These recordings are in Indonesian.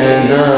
لنا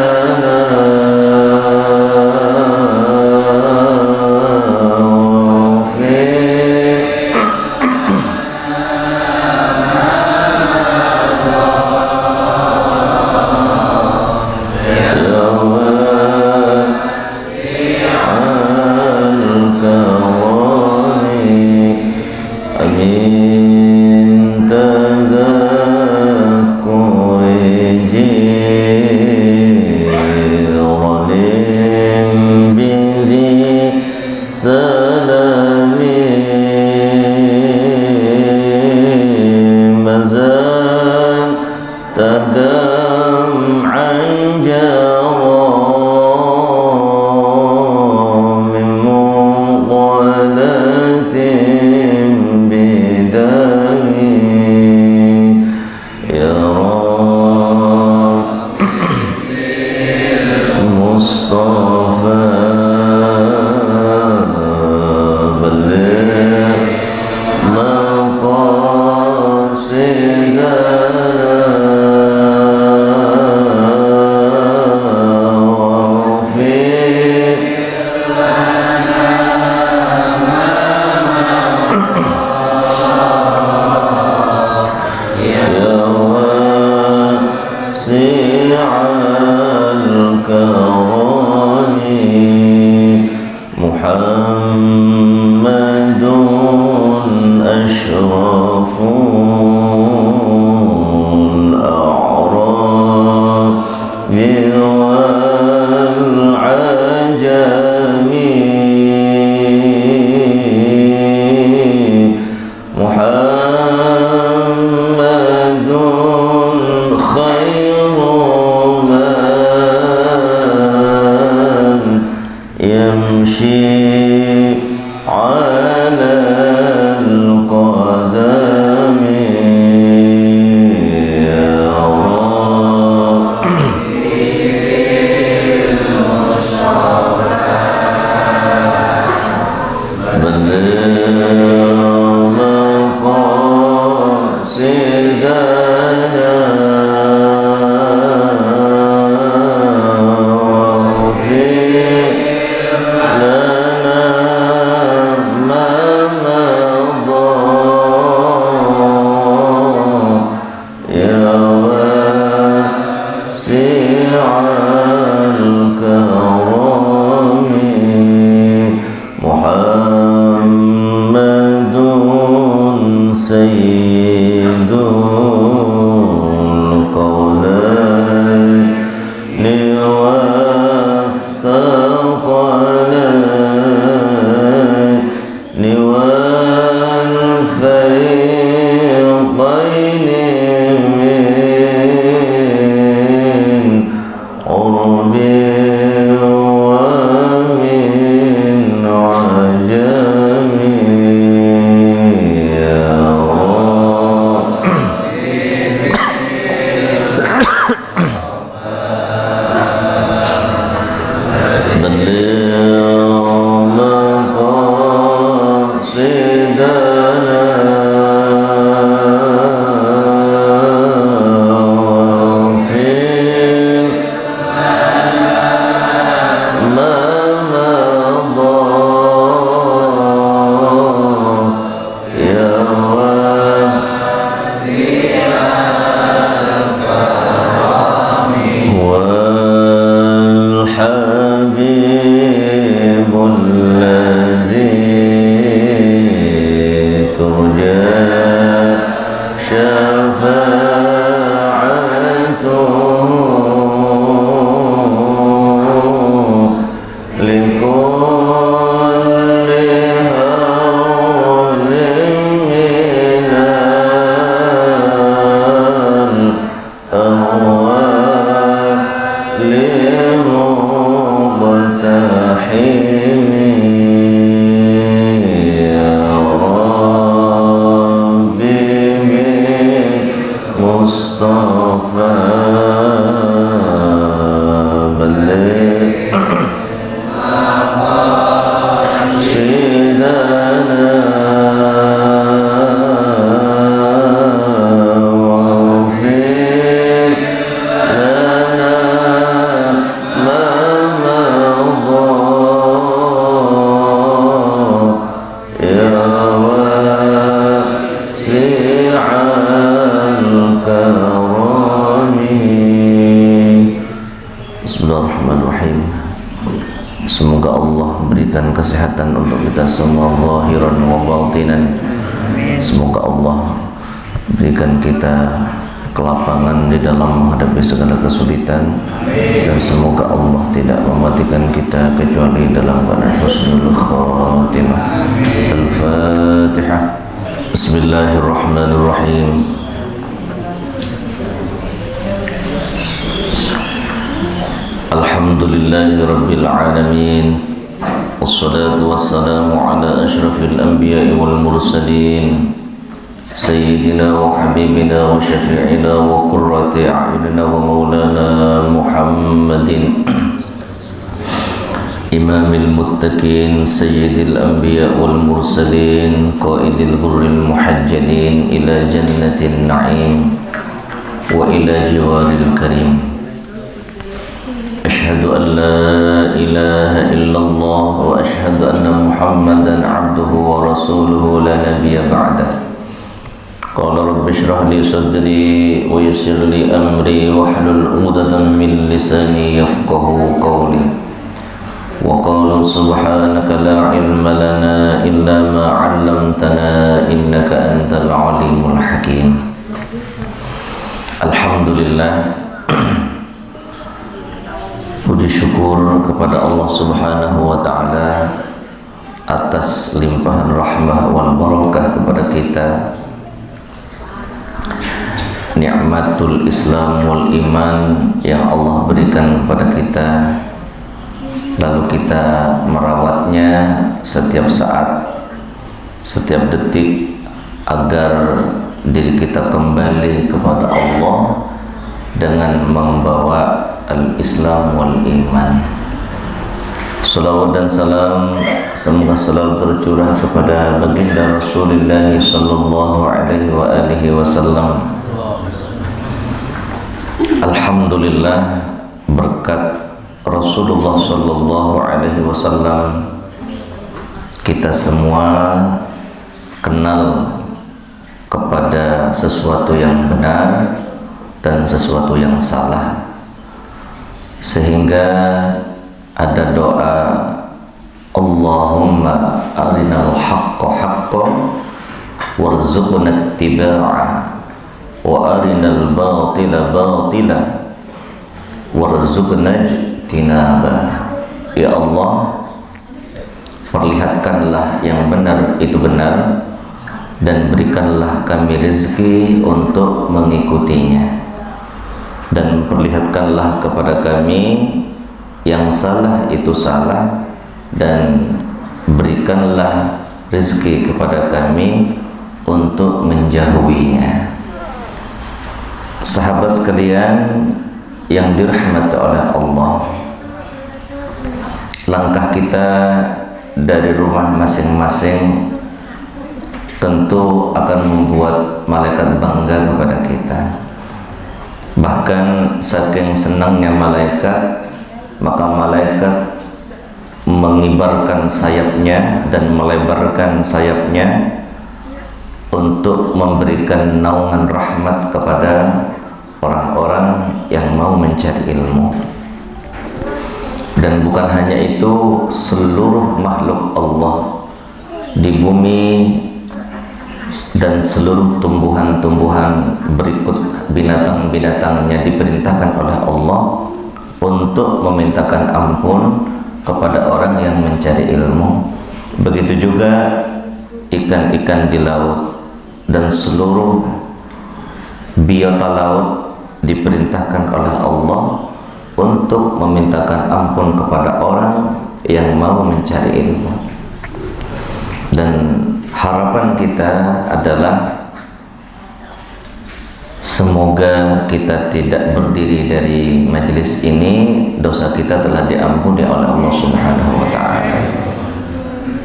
Bismillahirrahmanirrahim. Semoga Allah berikan kesehatan untuk kita semua, zahiran wa batinan. Semoga Allah berikan kita kelapangan di dalam menghadapi segala kesulitan, dan semoga Allah tidak mematikan kita kecuali dalam keadaan husnul khatimah. Al-Fatihah. Bismillahirrahmanirrahim. Alhamdulillahi Rabbil Alamin. Wassalatu wassalamu ala ashrafil anbiya'i wal mursalin, Sayyidina wa habibina wa syafi'ina wa qurrati a'yunina wa maulana Muhammadin, Imamil muttaqin, Sayyidil anbiya' wal mursalin, Qaidil ghurril muhajjalin ila jannatin na'im wa ila jiwaril karim. Asyhadu an la ilaha illallah wa asyhadu anna Muhammadan abduhu wa rasuluhu la nabiyya ba'dah. Qala rabbi shrah li sadri wa yassir li amri wahlul 'uqdatam min lisani yafqahu qawli. Wa qalu subhanaka la ilma lana illa ma 'allamtana innaka antal alimul hakim. Alhamdulillah, puji syukur kepada Allah Subhanahu wa ta'ala atas limpahan rahmah wal barakah kepada kita, nikmatul Islam wal iman yang Allah berikan kepada kita, lalu kita merawatnya setiap saat, setiap detik, agar diri kita kembali kepada Allah dengan membawa al-Islam wal iman. Salawat dan salam semoga selalu tercurah kepada baginda Rasulullah sallallahu alaihi wa alihi wasallam. Alhamdulillah, berkat Rasulullah sallallahu alaihi wasallam kita semua kenal kepada sesuatu yang benar dan sesuatu yang salah, sehingga ada doa Allahumma arinal haqqa haqqan warzuqna ittiba'ah wa arinal batila batila warzuqna ijtinabah. Ya Allah, perlihatkanlah yang benar itu benar, dan berikanlah kami rezeki untuk mengikutinya, dan perlihatkanlah kepada kami yang salah itu salah, dan berikanlah rezeki kepada kami untuk menjauhinya. Sahabat sekalian yang dirahmati oleh Allah, langkah kita dari rumah masing-masing tentu akan membuat malaikat bangga kepada kita. Bahkan saking senangnya malaikat, maka malaikat mengibarkan sayapnya dan melebarkan sayapnya untuk memberikan naungan rahmat kepada orang-orang yang mau mencari ilmu. Dan bukan hanya itu, seluruh makhluk Allah di bumi dan seluruh tumbuhan-tumbuhan berikut binatang-binatangnya diperintahkan oleh Allah untuk memintakan ampun kepada orang yang mencari ilmu. Begitu juga ikan-ikan di laut dan seluruh biota laut diperintahkan oleh Allah untuk memintakan ampun kepada orang yang mau mencari ilmu. Dan harapan kita adalah semoga kita tidak berdiri dari majelis ini, dosa kita telah diampuni oleh Allah Subhanahu wa ta'ala.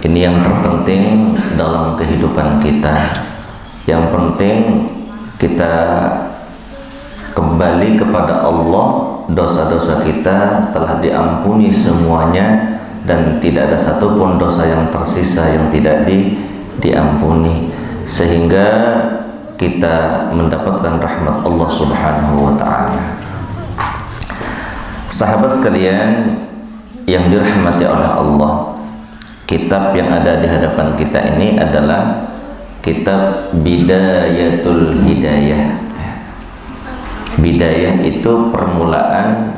Ini yang terpenting dalam kehidupan kita. Yang penting kita kembali kepada Allah, dosa-dosa kita telah diampuni semuanya, dan tidak ada satupun dosa yang tersisa yang tidak diampuni, sehingga kita mendapatkan rahmat Allah Subhanahu wa ta'ala. Sahabat sekalian yang dirahmati oleh Allah, kitab yang ada di hadapan kita ini adalah kitab Bidayatul Hidayah. Bidayah itu permulaan,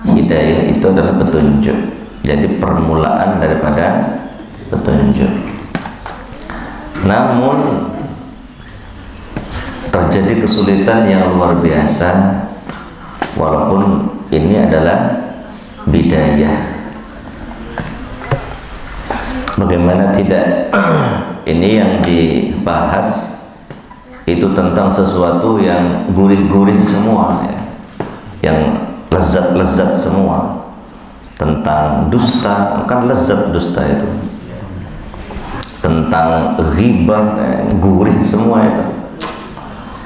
hidayah itu adalah petunjuk. Jadi permulaan daripada petunjuk. Namun terjadi kesulitan yang luar biasa, walaupun ini adalah bidayah. Bagaimana tidak? Ini yang dibahas itu tentang sesuatu yang gurih-gurih semua ya. Yang lezat-lezat semua. Tentang dusta, kan lezat dusta itu. Tentang ghibah, gurih semua itu.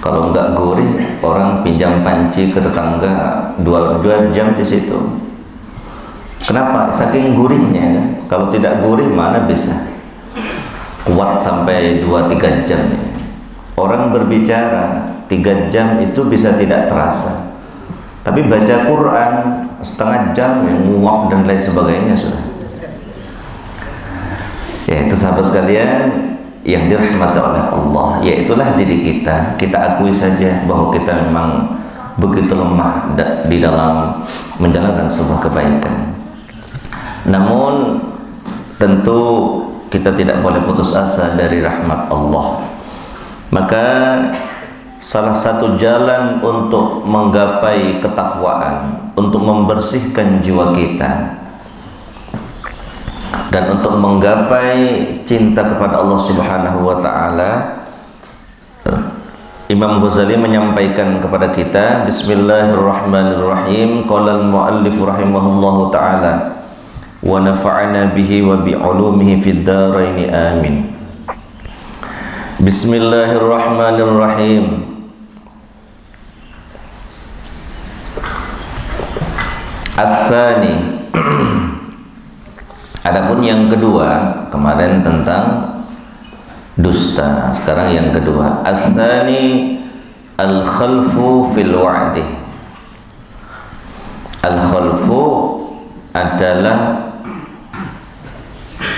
Kalau enggak gurih, orang pinjam panci ke tetangga 2 jam di situ. Kenapa? Saking gurihnya kan? Kalau tidak gurih mana bisa kuat sampai 2-3 jam ya. Orang berbicara 3 jam itu bisa tidak terasa, tapi baca Quran setengah jam yang nguap dan lain sebagainya sudah. Ya itu sahabat sekalian yang dirahmati oleh Allah, yaitulah diri kita. Kita akui saja bahwa kita memang begitu lemah di dalam menjalankan sebuah kebaikan. Namun tentu kita tidak boleh putus asa dari rahmat Allah. Maka salah satu jalan untuk menggapai ketakwaan, untuk membersihkan jiwa kita dan untuk menggapai cinta kepada Allah Subhanahu wa taala, Imam Ghazali menyampaikan kepada kita, Bismillahirrahmanirrahim. Qala al-muallif rahimahullahu taala wa nafa'ana bihi wa bi 'ulumihi fid dharain amin. Bismillahirrahmanirrahim. Ats-tsani. Adapun yang kedua, kemarin tentang dusta, sekarang yang kedua. Ats-tsani al-khalfu fil wa'di. Al-khalfu adalah,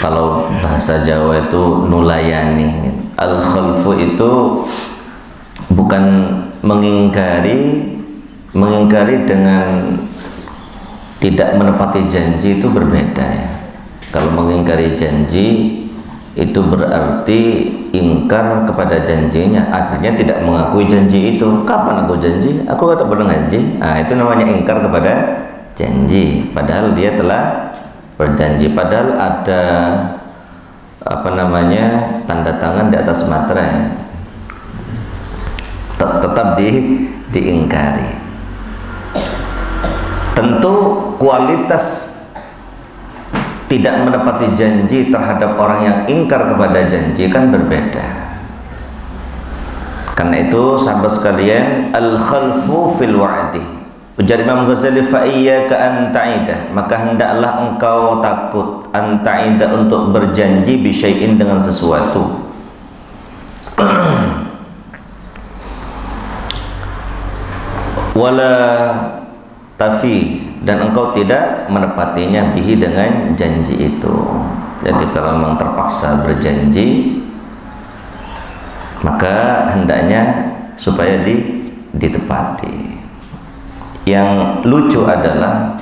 kalau bahasa Jawa itu nulayani. Al-khalfu itu bukan mengingkari dengan tidak menepati janji, itu berbeda ya. Kalau mengingkari janji itu berarti ingkar kepada janjinya, artinya tidak mengakui janji itu. Kapan aku janji? Aku tidak pernah janji. Nah, itu namanya ingkar kepada janji, padahal dia telah berjanji, padahal ada tanda tangan di atas materai, tetap diingkari. Tentu kualitas tidak menepati janji terhadap orang yang ingkar kepada janji kan berbeda. Karena itu sahabat sekalian, al-khalfu fil wa'di. Ujar Imam Ghazali, fa iyyaka an ta'ida, maka hendaklah engkau takut, an ta'ida, untuk berjanji bi syai'in, dengan sesuatu. Wala tafi, dan engkau tidak menepatinya bihi, dengan janji itu. Jadi kalau memang terpaksa berjanji, maka hendaknya supaya ditepati. Yang lucu adalah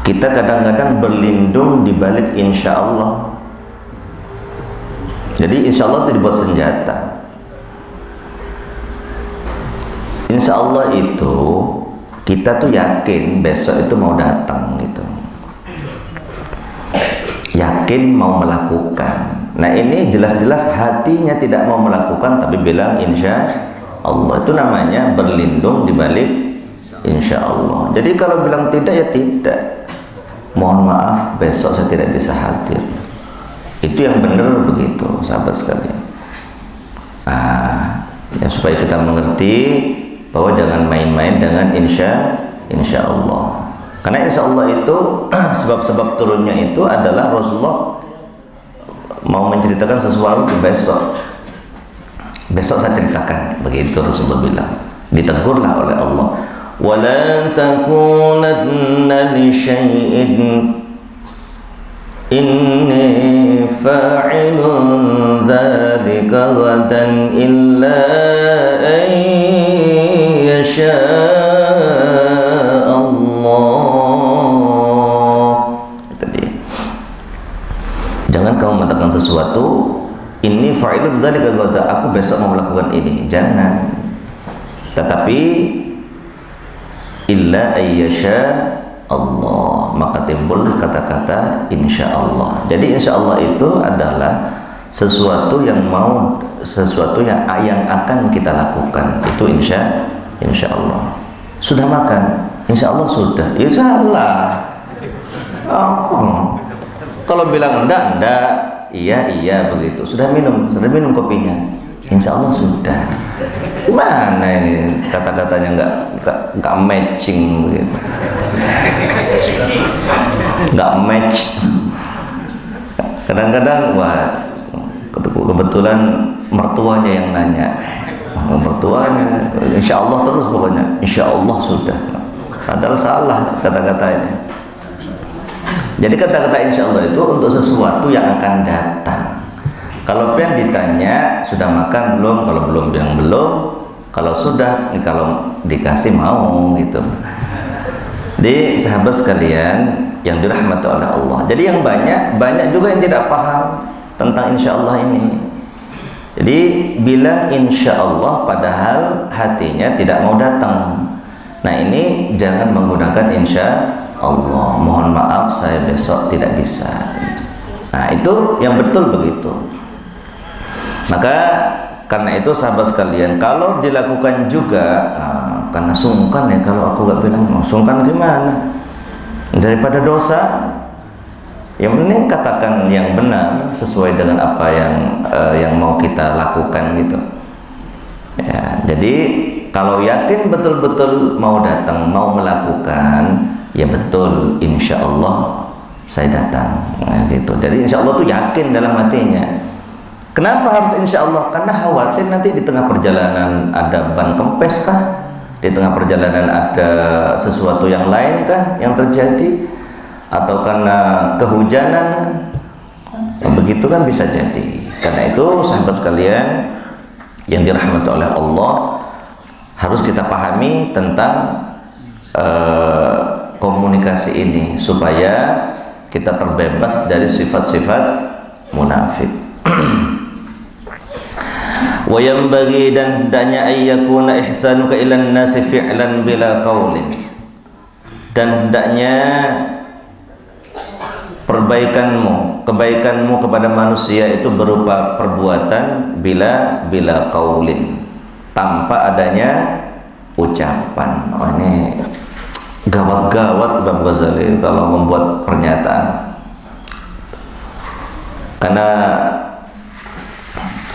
kita kadang-kadang berlindung di balik insya Allah. Jadi insya Allah itu dibuat senjata. Insya Allah itu kita tuh yakin besok itu mau datang gitu, yakin mau melakukan. Nah ini jelas-jelas hatinya tidak mau melakukan tapi bilang insya Allah. Itu namanya berlindung di balik insya Allah. Jadi kalau bilang tidak ya tidak, mohon maaf besok saya tidak bisa hadir. Itu yang benar begitu sahabat sekalian. Nah, ya, supaya kita mengerti bahwa jangan main-main dengan insya Allah. Karena insya Allah itu sebab-sebab turunnya itu adalah Rasulullah mau menceritakan sesuatu besok. Besok saya ceritakan, begitu Rasulullah bilang. Ditegurlah oleh Allah, ولا تكونن لشيء إني فاعل ذلك غدا إلا أن يشاء الله. Itu dia. Jangan kamu mengatakan sesuatu, ini fa'ilun dzalika ghadan, aku besok mau melakukan ini. Jangan. Tetapi illa ayyasha Allah, maka timbullah kata-kata insya Allah. Jadi insya Allah itu adalah sesuatu yang akan kita lakukan. Itu insya Allah. Sudah makan? Insya Allah sudah. Ya salah. Kalau bilang enggak, iya begitu. Sudah minum kopinya? Insya Allah sudah. Gimana ini kata-katanya nggak matching begitu, nggak match. Kadang-kadang kebetulan mertuanya yang nanya, mertuanya insya Allah terus, pokoknya insya Allah sudah, padahal salah kata-katanya. Jadi kata-kata insya Allah itu untuk sesuatu yang akan datang. Kalau pengen ditanya sudah makan belum, kalau belum bilang belum, kalau sudah, kalau dikasih mau gitu. Jadi sahabat sekalian yang dirahmati oleh Allah, jadi yang banyak juga yang tidak paham tentang insya Allah ini. Jadi bilang insya Allah padahal hatinya tidak mau datang. Nah ini jangan menggunakan insya Allah, mohon maaf saya besok tidak bisa. Nah itu yang betul begitu. Maka karena itu sahabat sekalian, kalau dilakukan juga karena sungkan ya, kalau aku gak bilang sungkan gimana, daripada dosa, yang penting katakan yang benar sesuai dengan apa yang mau kita lakukan gitu ya. Jadi kalau yakin betul-betul mau datang, mau melakukan, ya betul insya Allah saya datang gitu. Jadi insya Allah tuh yakin dalam hatinya. Kenapa harus insya Allah? Karena khawatir nanti di tengah perjalanan ada ban kempes kah? Di tengah perjalanan ada sesuatu yang lain kah yang terjadi? Atau karena kehujanan? Begitu kan bisa jadi. Karena itu sahabat sekalian yang dirahmati oleh Allah, harus kita pahami tentang komunikasi ini supaya kita terbebas dari sifat-sifat munafik. Wa yanbaghi, dan hendaknya ayyakuna ihsanuka ilan nasi fi'lan bila qaulin, dan hendaknya kebaikanmu kepada manusia itu berupa perbuatan bila qaulin, tanpa adanya ucapan. Oh, ini gawat-gawat Imam Ghazali kalau membuat pernyataan, karena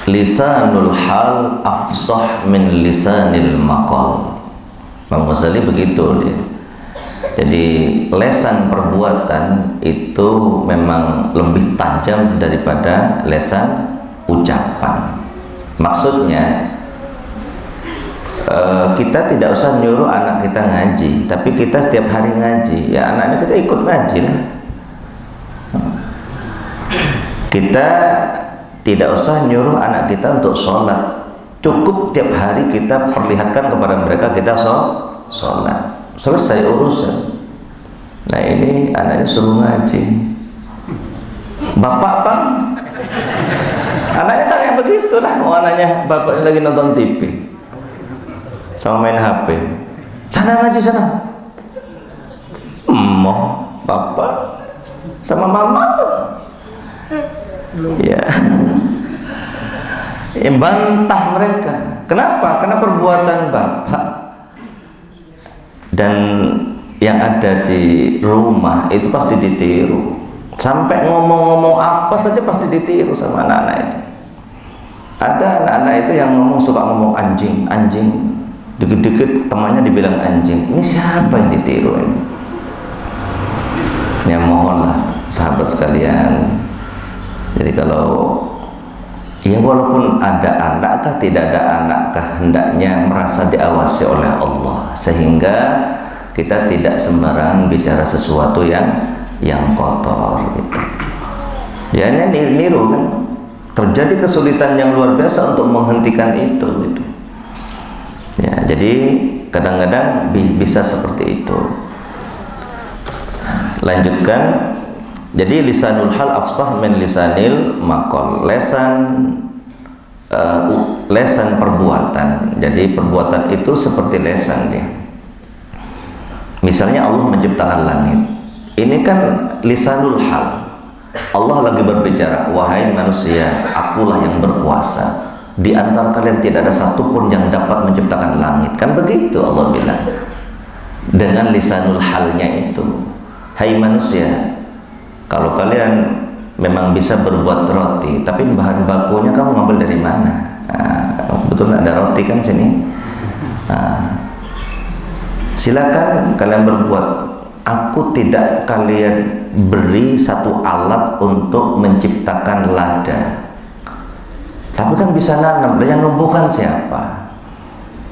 lisanul hal afsah min lisanil maqal. Imam Ghazali begitu dia. Jadi lesan perbuatan itu memang lebih tajam daripada lesan ucapan. Maksudnya kita tidak usah nyuruh anak kita ngaji, tapi kita setiap hari ngaji, ya anaknya kita ikut ngaji lah. Kita tidak usah nyuruh anak kita untuk sholat, cukup tiap hari kita perlihatkan kepada mereka kita sholat, selesai urusan. Nah ini anaknya suruh ngaji, bapak bang, anaknya tanya begitulah. Anaknya bapaknya lagi nonton TV sama main HP, sana ngaji sana. Mau bapak sama mama ya, bantah mereka. Kenapa? Karena perbuatan bapak dan yang ada di rumah itu pasti ditiru. Sampai ngomong-ngomong apa saja pasti ditiru sama anak-anak itu. Ada anak-anak itu yang suka ngomong anjing, dikit-dikit temannya dibilang anjing. Ini siapa yang ditiru ini? Ya mohonlah sahabat sekalian, jadi kalau Ya walaupun ada anakkah tidak ada anakkah, hendaknya merasa diawasi oleh Allah sehingga kita tidak sembarang bicara sesuatu yang kotor gitu. Ya ini niru kan, terjadi kesulitan yang luar biasa untuk menghentikan itu gitu. Ya jadi kadang-kadang bisa seperti itu. Lanjutkan. Jadi lisanul hal afsah min lisanil maqal. Lesan perbuatan. Jadi perbuatan itu seperti lesan dia. Misalnya Allah menciptakan langit. Ini kan lisanul hal. Allah lagi berbicara, wahai manusia, akulah yang berkuasa. Di antara kalian tidak ada satupun yang dapat menciptakan langit. Kan begitu Allah bilang. Dengan lisanul halnya itu. Hai manusia, kalau kalian memang bisa berbuat roti, tapi bahan bakunya kamu ngambil dari mana? Betul nggak ada roti kan sini? Silakan kalian berbuat. Aku tidak kalian beri satu alat untuk menciptakan lada. Tapi kan bisa nanam. Yang numbuhkan siapa?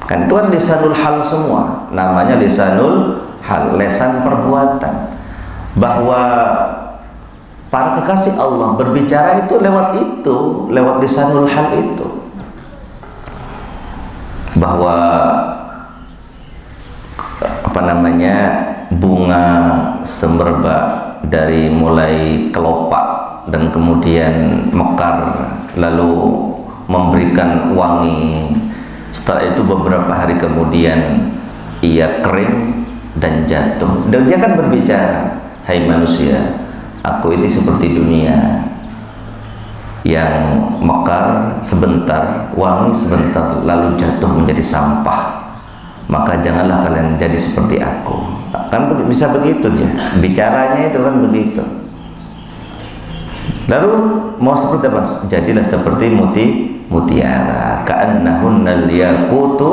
Kan itu kan lisanul hal semua. Namanya lisanul hal, lesan perbuatan. Bahwa para kekasih Allah berbicara itu, lewat lisanul hal itu. Bahwa bunga semerbak dari mulai kelopak dan kemudian mekar lalu memberikan wangi, setelah itu beberapa hari kemudian ia kering dan jatuh, dan dia kan berbicara, hai manusia, aku ini seperti dunia yang mekar sebentar, wangi sebentar, lalu jatuh menjadi sampah. Maka janganlah kalian jadi seperti aku. Kan bisa begitu dia. Bicaranya itu kan begitu. Lalu mau seperti apa? Jadilah seperti mutiara. Ka'annahunnal yaqutu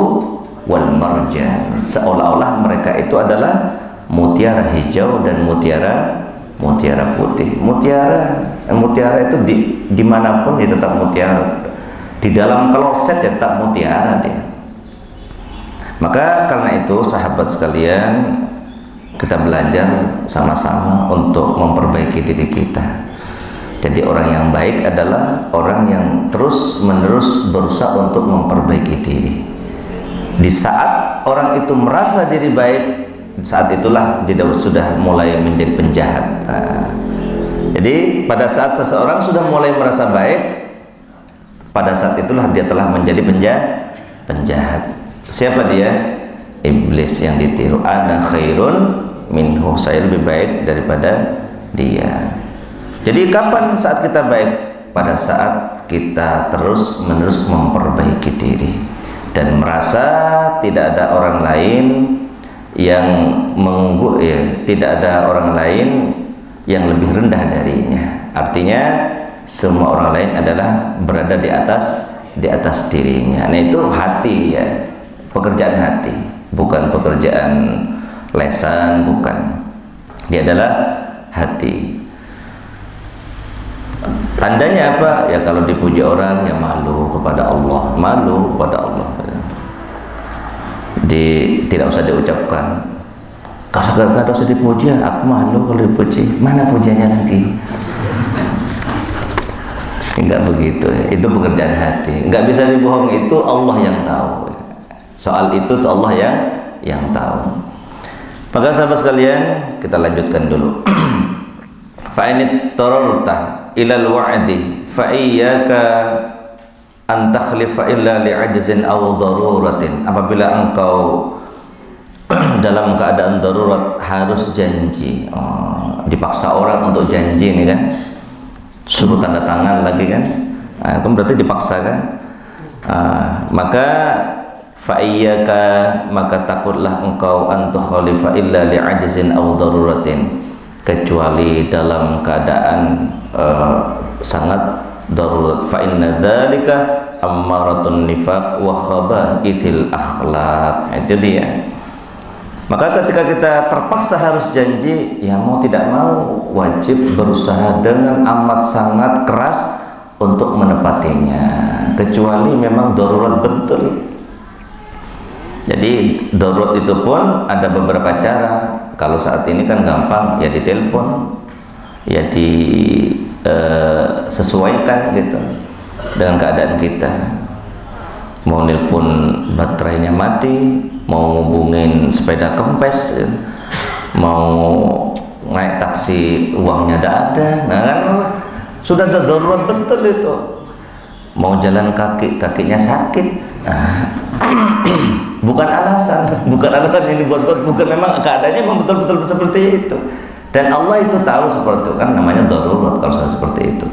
wal marjan. Seolah-olah mereka itu adalah mutiara hijau dan mutiara putih. Mutiara itu dimanapun dia tetap mutiara. Di dalam kloset dia tetap mutiara dia. Maka karena itu sahabat sekalian, kita belajar sama-sama untuk memperbaiki diri kita. Jadi orang yang baik adalah orang yang terus-menerus berusaha untuk memperbaiki diri. Di saat orang itu merasa diri baik, saat itulah dia sudah mulai menjadi penjahat. Jadi pada saat seseorang sudah mulai merasa baik, pada saat itulah dia telah menjadi penjahat. Siapa dia? Iblis yang ditiru. Ana khairun minhu, saya lebih baik daripada dia. Jadi kapan saat kita baik? Pada saat kita terus-menerus memperbaiki diri dan merasa tidak ada orang lain yang tidak ada orang lain yang lebih rendah darinya. Artinya semua orang lain adalah berada di atas dirinya. Nah itu hati ya. Pekerjaan hati, bukan pekerjaan lesan, bukan. Dia adalah hati. Tandanya apa? Ya kalau dipuji orang ya malu kepada Allah, tidak usah diucapkan. Kalau usah dipuji, aku malu kalau dipuji. Mana pujiannya lagi? Enggak begitu ya. Itu pekerjaan hati. Enggak bisa dibohong, itu Allah yang tahu. Soal itu tuh Allah yang tahu. Maka sahabat sekalian, kita lanjutkan dulu. Fa in tararta ila al-wa'di fa iyyaka an takhlifa illa li'ajzin aw daruratin. Apabila engkau dalam keadaan darurat harus janji, dipaksa orang untuk janji ini kan, suruh tanda tangan lagi kan, itu berarti dipaksa kan. Maka fa'iyyaka, maka takutlah engkau antu khalifa illa li'ajzin aw daruratin, kecuali dalam keadaan sangat darurat. Fa inna dzalika ammaratun nifaq wa khaba'ithil akhlaq. Itu dia. Maka ketika kita terpaksa harus janji, ya mau tidak mau wajib berusaha dengan amat sangat keras untuk menepatinya, kecuali memang darurat betul. Jadi darurat itu pun ada beberapa cara. Kalau saat ini kan gampang, ya ditelepon, ya disesuaikan gitu dengan keadaan kita. Mau nelpon baterainya mati, mau ngubungin sepeda kempes, mau naik taksi uangnya tidak ada, nah kan sudah ada darurat betul itu. Mau jalan kaki, kakinya sakit, nah, bukan alasan ini buat-buat, bukan, memang keadaannya memang betul-betul seperti itu. Dan Allah itu tahu seperti itu, kan namanya darurat kalau sudah seperti itu.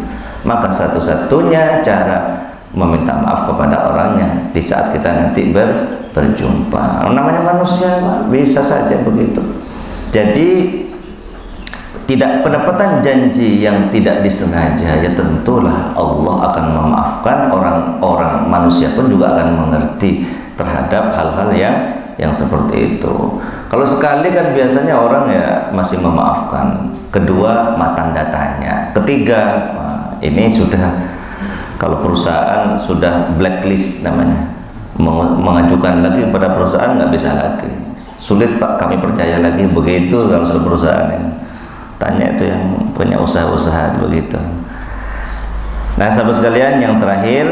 Maka satu-satunya cara meminta maaf kepada orangnya di saat kita nanti berjumpa. Namanya manusia, bisa saja begitu. Jadi tidak penepatan janji yang tidak disengaja, ya tentulah Allah akan memaafkan. Orang manusia pun juga akan mengerti terhadap hal-hal yang seperti itu. Kalau sekali kan biasanya orang ya masih memaafkan. Kedua, tanda tanya. Ketiga, ini sudah, kalau perusahaan sudah blacklist namanya, mengajukan lagi pada perusahaan nggak bisa lagi. Sulit Pak, kami percaya lagi, begitu kalau sudah perusahaan ini. Tanya itu yang punya usaha-usaha begitu. Nah sahabat sekalian, yang terakhir,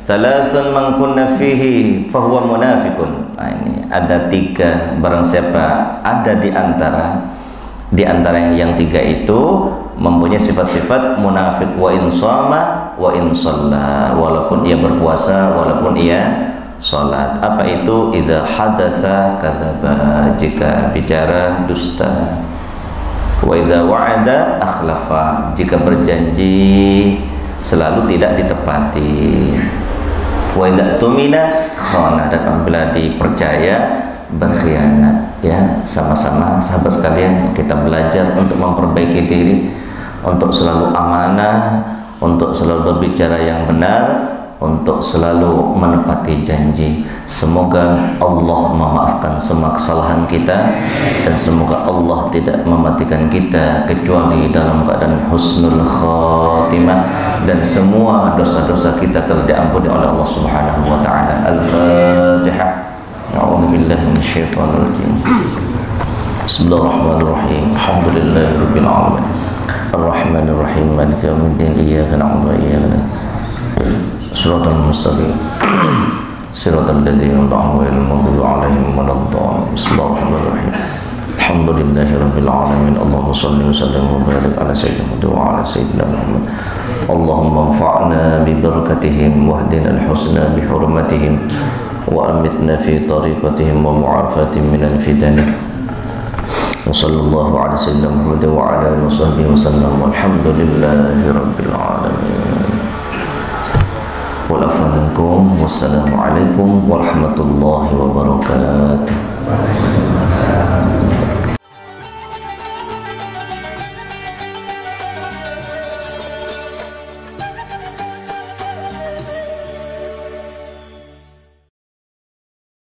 thalathun man kunna fihi fahuwa munafiqun. Nah ini ada 3, barang siapa ada di antara yang 3 itu mempunyai sifat-sifat munafik. Wa in shama wa in shalla, walaupun ia berpuasa, walaupun ia salat. Apa itu? Idza hadatsa kadzaba, jika bicara dusta. Wa idza wa'ada akhlafa, jika berjanji selalu tidak ditepati. Wa idza tumina khana, dan apabila dipercaya berkhianat. Ya, sama-sama sahabat sekalian kita belajar untuk memperbaiki diri, untuk selalu amanah, untuk selalu berbicara yang benar, untuk selalu menepati janji. Semoga Allah memaafkan semua kesalahan kita, dan semoga Allah tidak mematikan kita kecuali dalam keadaan husnul khatimah, dan semua dosa-dosa kita telah diampuni oleh Allah Subhanahu wa taala. Al-Fatihah. A'udzubillahi minasyaitonir rajim. Bismillahirrahmanirrahim. Alhamdulillahirabbil alamin. Arrahmanir rahim. Maliki yaumiddin. Iyyaka na'budu wa iyyaka nasta'in. Shiratal mustaqim. Shiratal ladzina an'amta 'alaihim waladdallin. Bismillahirrahmanirrahim. Alhamdulillahirabbil alamin. Allahumma shalli wa sallim wa barik ala sayyidina Muhammad wa ala sayyidina Muhammad. Allahumma anfa'na bi barakatihim wahdina al-husna bi hurmatihim wa amitna fi tariqatihim wa mu'afatihim min al-fitan. Wa sallallahu ala sayyidina Muhammad wa ala alihi wa sahbihi wa sallam. Walhamdulillahirabbil alamin. Wassalamualaikum warahmatullahi wabarakatuh.